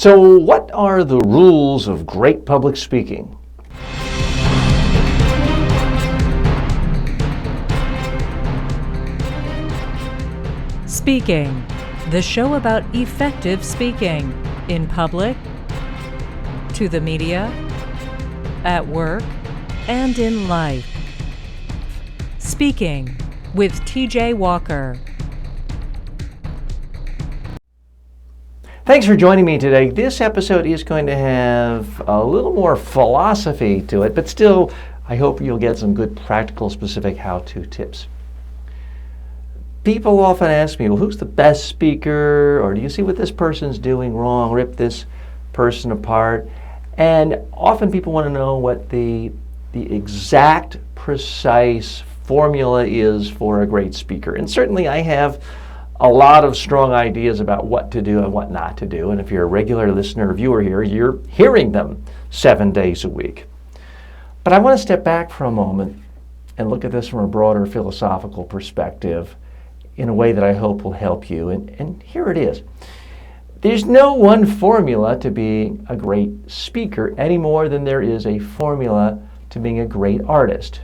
So, what are the rules of great public speaking? Speaking, the show about effective speaking in public, to the media, at work, and in life. Speaking with TJ Walker. Thanks for joining me today. This episode is going to have a little more philosophy to it, but still, I hope you'll get some good practical, specific how-to tips. People often ask me, well, who's the best speaker? Or do you see what this person's doing wrong? Rip this person apart. And often people want to know what the exact, precise formula is for a great speaker. And certainly I have a lot of strong ideas about what to do and what not to do. And if you're a regular listener or viewer here, you're hearing them 7 days a week. But I want to step back for a moment and look at this from a broader philosophical perspective in a way that I hope will help you. And here it is. There's no one formula to being a great speaker any more than there is a formula to being a great artist.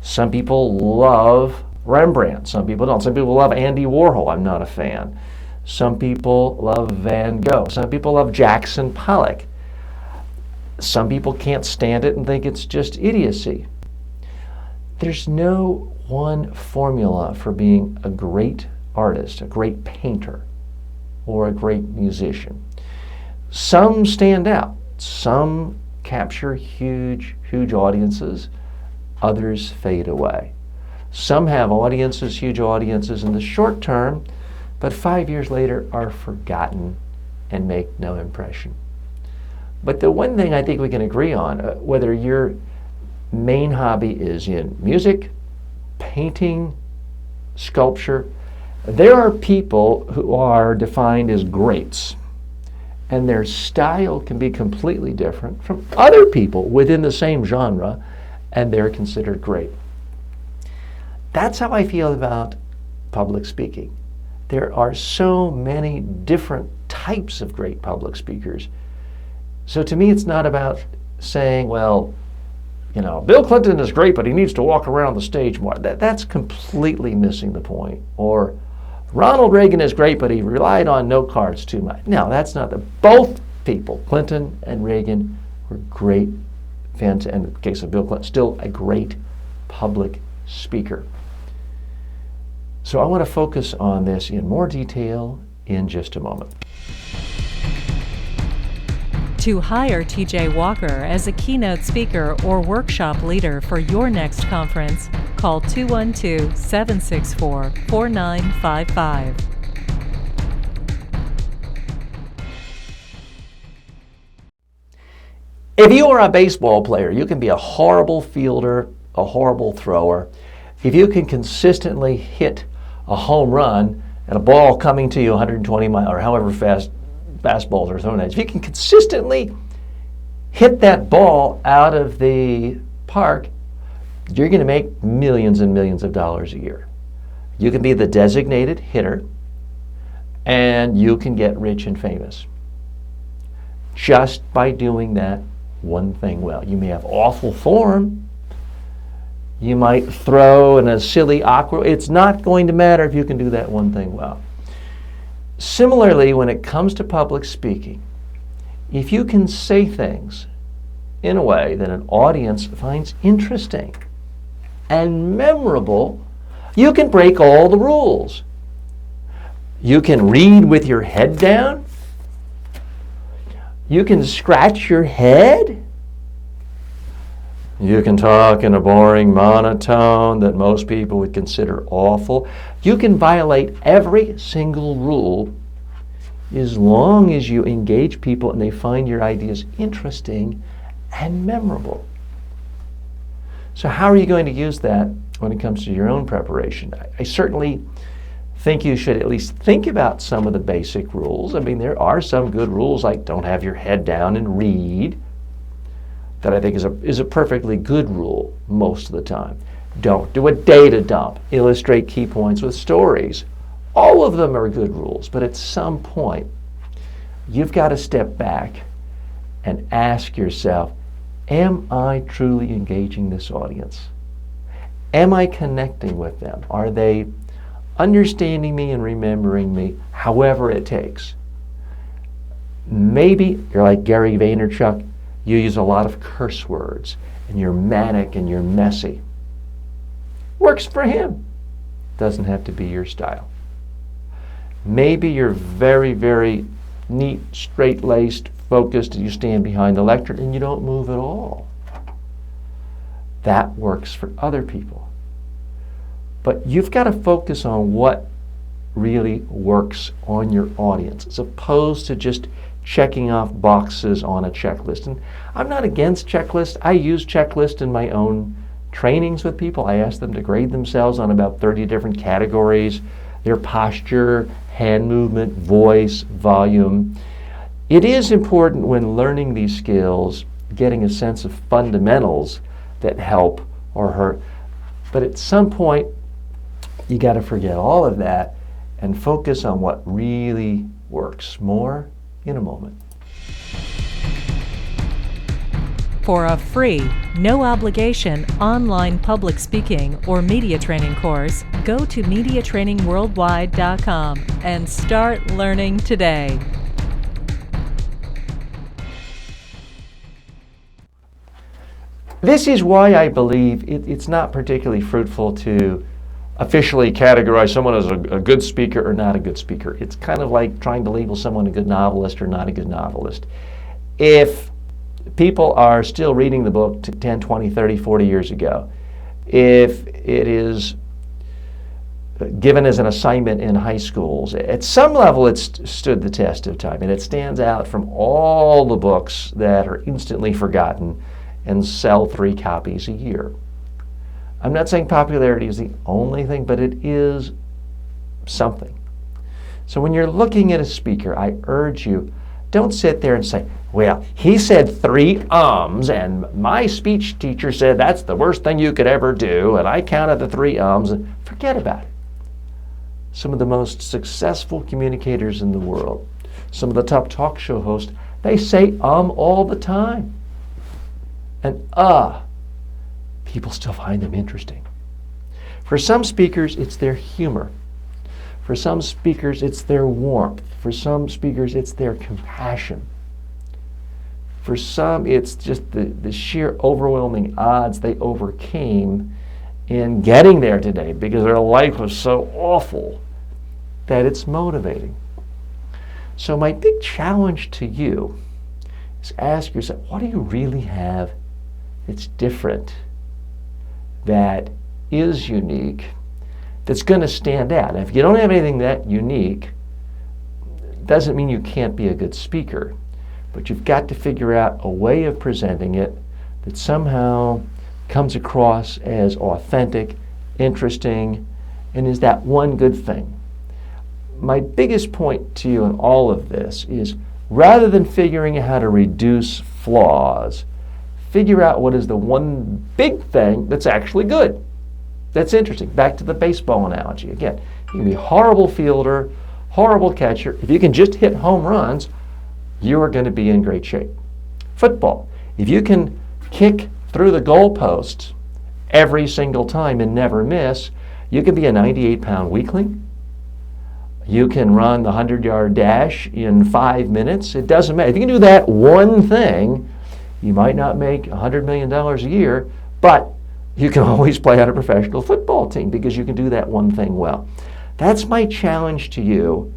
Some people love Rembrandt, some people don't. Some people love Andy Warhol, I'm not a fan. Some people love Van Gogh. Some people love Jackson Pollock. Some people can't stand it and think it's just idiocy. There's no one formula for being a great artist, a great painter, or a great musician. Some stand out. Some capture huge audiences. Others fade away. Some have audiences, huge audiences in the short term, but 5 years later are forgotten and make no impression. But the one thing I think we can agree on, whether your main hobby is in music, painting, sculpture, there are people who are defined as greats, and their style can be completely different from other people within the same genre, and they're considered great. That's how I feel about public speaking. There are so many different types of great public speakers. So to me, it's not about saying, well, you know, Bill Clinton is great, but he needs to walk around the stage more. That's completely missing the point. Or Ronald Reagan is great, but he relied on note cards too much. No, that's not both people, Clinton and Reagan, were great fans, and in the case of Bill Clinton, still a great public speaker. So I want to focus on this in more detail in just a moment. To hire TJ Walker as a keynote speaker or workshop leader for your next conference, call 212-764-4955. If you are a baseball player, you can be a horrible fielder, a horrible thrower. If you can consistently hit a home run and a ball coming to you 120 miles or however fast fastballs are thrown at you, if you can consistently hit that ball out of the park, you're going to make millions and millions of dollars a year. You can be the designated hitter, and you can get rich and famous just by doing that one thing well. You may have awful form. You might throw in a silly, awkward. It's not going to matter if you can do that one thing well. Similarly, when it comes to public speaking, if you can say things in a way that an audience finds interesting and memorable, you can break all the rules. You can read with your head down. You can scratch your head. You can talk in a boring monotone that most people would consider awful. You can violate every single rule as long as you engage people and they find your ideas interesting and memorable. So how are you going to use that when it comes to your own preparation? I certainly think you should at least think about some of the basic rules. I mean, there are some good rules like don't have your head down and read. That I think is a perfectly good rule most of the time. Don't do a data dump. Illustrate key points with stories. All of them are good rules, but at some point, you've got to step back and ask yourself, am I truly engaging this audience? Am I connecting with them? Are they understanding me and remembering me, however it takes? Maybe you're like Gary Vaynerchuk, you use a lot of curse words, and you're manic and you're messy. Works for him. Doesn't have to be your style. Maybe you're very, very neat, straight-laced, focused, and you stand behind the lectern and you don't move at all. That works for other people. But you've got to focus on what really works on your audience, as opposed to just checking off boxes on a checklist. And I'm not against checklists. I use checklists in my own trainings with people. I ask them to grade themselves on about 30 different categories: their posture, hand movement, voice, volume. It is important when learning these skills, getting a sense of fundamentals that help or hurt. But at some point, you got to forget all of that and focus on what really works. More in a moment. For a free, no obligation online public speaking or media training course, go to MediaTrainingWorldwide.com and start learning today. This is why I believe it's not particularly fruitful to officially categorize someone as a good speaker or not a good speaker. It's kind of like trying to label someone a good novelist or not a good novelist. If people are still reading the book 10, 20, 30, 40 years ago, if it is given as an assignment in high schools, at some level it's stood the test of time, and it stands out from all the books that are instantly forgotten and sell 3 copies a year. I'm not saying popularity is the only thing, but it is something. So when you're looking at a speaker, I urge you, don't sit there and say, well, he said 3 ums, and my speech teacher said that's the worst thing you could ever do, and I counted the 3 ums. Forget about it. Some of the most successful communicators in the world, some of the top talk show hosts, they say all the time. And people still find them interesting. For some speakers, it's their humor. For some speakers, it's their warmth. For some speakers, it's their compassion. For some, it's just the sheer overwhelming odds they overcame in getting there today because their life was so awful that it's motivating. So my big challenge to you is ask yourself, what do you really have that's different, that is unique, that's going to stand out? And if you don't have anything that unique, doesn't mean you can't be a good speaker, but you've got to figure out a way of presenting it that somehow comes across as authentic, interesting, and is that one good thing. My biggest point to you in all of this is, rather than figuring out how to reduce flaws, figure out what is the one big thing that's actually good, that's interesting. Back to the baseball analogy again. You can be a horrible fielder, horrible catcher. If you can just hit home runs, you are going to be in great shape. Football, if you can kick through the goalposts every single time and never miss, you can be a 98-pound weakling. You can run the 100-yard dash in 5 minutes. It doesn't matter. If you can do that one thing, you might not make $100 million a year, but you can always play on a professional football team because you can do that one thing well. That's my challenge to you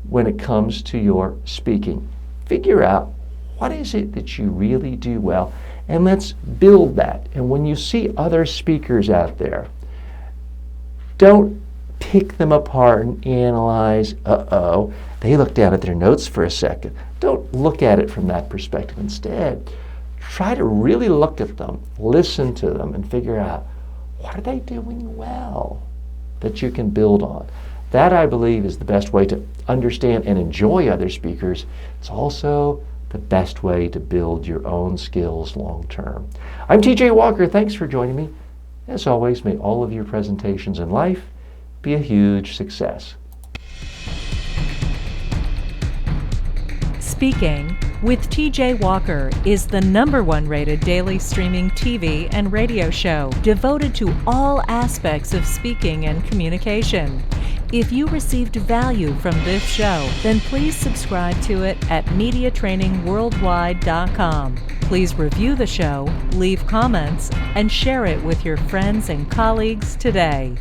when it comes to your speaking. Figure out what is it that you really do well, and let's build that. And when you see other speakers out there, don't pick them apart and analyze, they looked down at their notes for a second. Don't look at it from that perspective. Instead, try to really look at them, listen to them, and figure out, what are they doing well that you can build on? That, I believe, is the best way to understand and enjoy other speakers. It's also the best way to build your own skills long term. I'm TJ Walker. Thanks for joining me. As always, may all of your presentations in life be a huge success. Speaking with TJ Walker is the #1 rated daily streaming TV and radio show devoted to all aspects of speaking and communication. If you received value from this show, then please subscribe to it at MediaTrainingWorldwide.com. Please review the show, leave comments, and share it with your friends and colleagues today.